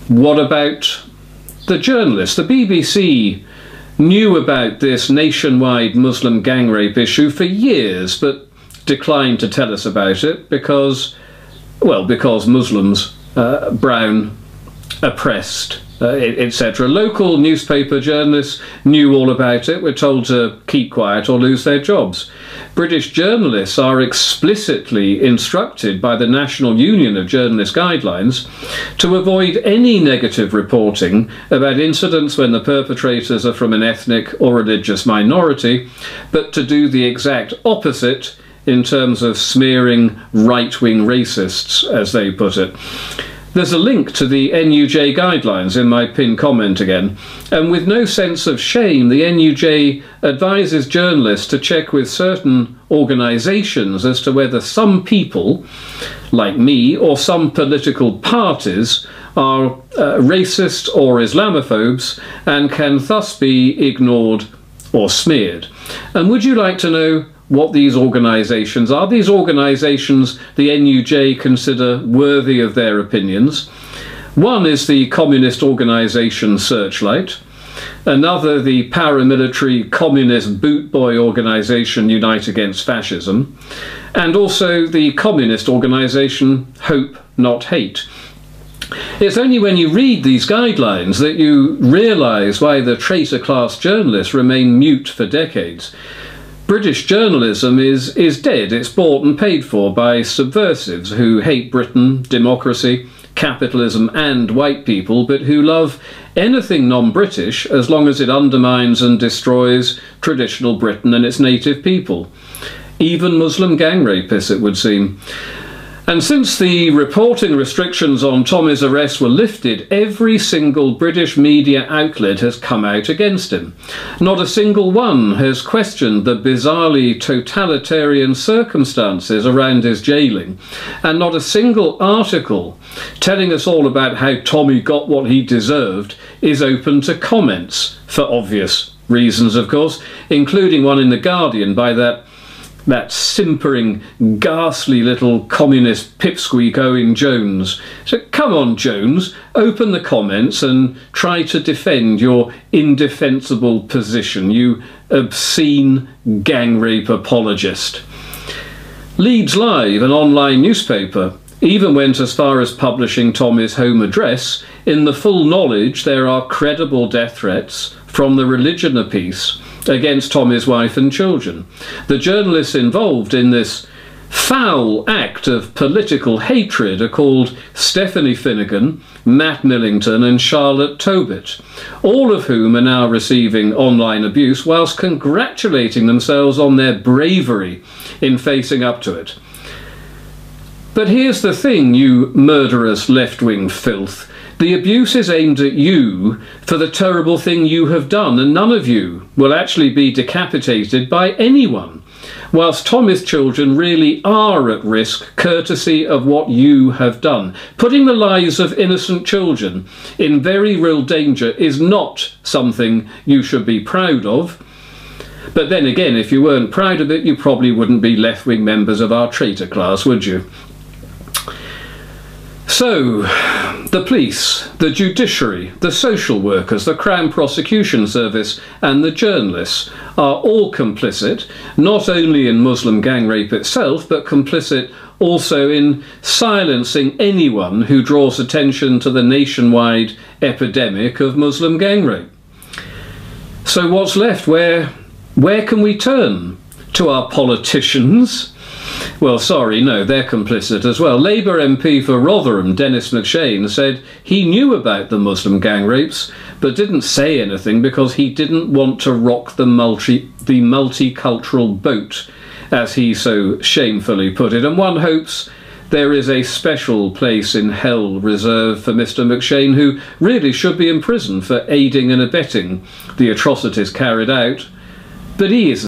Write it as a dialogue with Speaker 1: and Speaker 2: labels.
Speaker 1: what about the journalists? The BBC knew about this nationwide Muslim gang rape issue for years, but declined to tell us about it because Muslims, brown, oppressed, etc. Local newspaper journalists knew all about it, were told to keep quiet or lose their jobs. British journalists are explicitly instructed by the National Union of Journalists Guidelines to avoid any negative reporting about incidents when the perpetrators are from an ethnic or religious minority, but to do the exact opposite in terms of smearing right-wing racists, as they put it. There's a link to the NUJ guidelines in my pinned comment again, and with no sense of shame, the NUJ advises journalists to check with certain organisations as to whether some people, like me, or some political parties are racist or Islamophobes and can thus be ignored or smeared. And would you like to know what these organisations are? These organisations the NUJ consider worthy of their opinions. One is the communist organisation Searchlight, another the paramilitary communist bootboy organisation Unite Against Fascism, and also the communist organisation Hope Not Hate. It's only when you read these guidelines that you realise why the traitor class journalists remain mute for decades. British journalism is dead. It's bought and paid for by subversives who hate Britain, democracy, capitalism and white people, but who love anything non-British as long as it undermines and destroys traditional Britain and its native people. Even Muslim gang rapists, it would seem. And since the reporting restrictions on Tommy's arrest were lifted, every single British media outlet has come out against him. Not a single one has questioned the bizarrely totalitarian circumstances around his jailing, and not a single article telling us all about how Tommy got what he deserved is open to comments, for obvious reasons of course, including one in The Guardian by that simpering, ghastly little communist pipsqueak Owen Jones. So come on, Jones, open the comments and try to defend your indefensible position, you obscene gang rape apologist. Leeds Live, an online newspaper, even went as far as publishing Tommy's home address in the full knowledge there are credible death threats from the religion of peace against Tommy's wife and children. The journalists involved in this foul act of political hatred are called Stephanie Finnegan, Matt Millington and Charlotte Tobit, all of whom are now receiving online abuse whilst congratulating themselves on their bravery in facing up to it. But here's the thing, you murderous left-wing filth. The abuse is aimed at you for the terrible thing you have done, and none of you will actually be decapitated by anyone, whilst Tommy's children really are at risk courtesy of what you have done. Putting the lives of innocent children in very real danger is not something you should be proud of. But then again, if you weren't proud of it, you probably wouldn't be left-wing members of our traitor class, would you? So, the police, the judiciary, the social workers, the Crown Prosecution Service and the journalists are all complicit, not only in Muslim gang rape itself, but complicit also in silencing anyone who draws attention to the nationwide epidemic of Muslim gang rape. So what's left? Where can we turn? To our politicians? Well, sorry, no, they're complicit as well. Labour MP for Rotherham, Dennis McShane, said he knew about the Muslim gang rapes, but didn't say anything because he didn't want to rock the multicultural boat, as he so shamefully put it. And one hopes there is a special place in hell reserved for Mr McShane, who really should be in prison for aiding and abetting the atrocities carried out. But he isn't.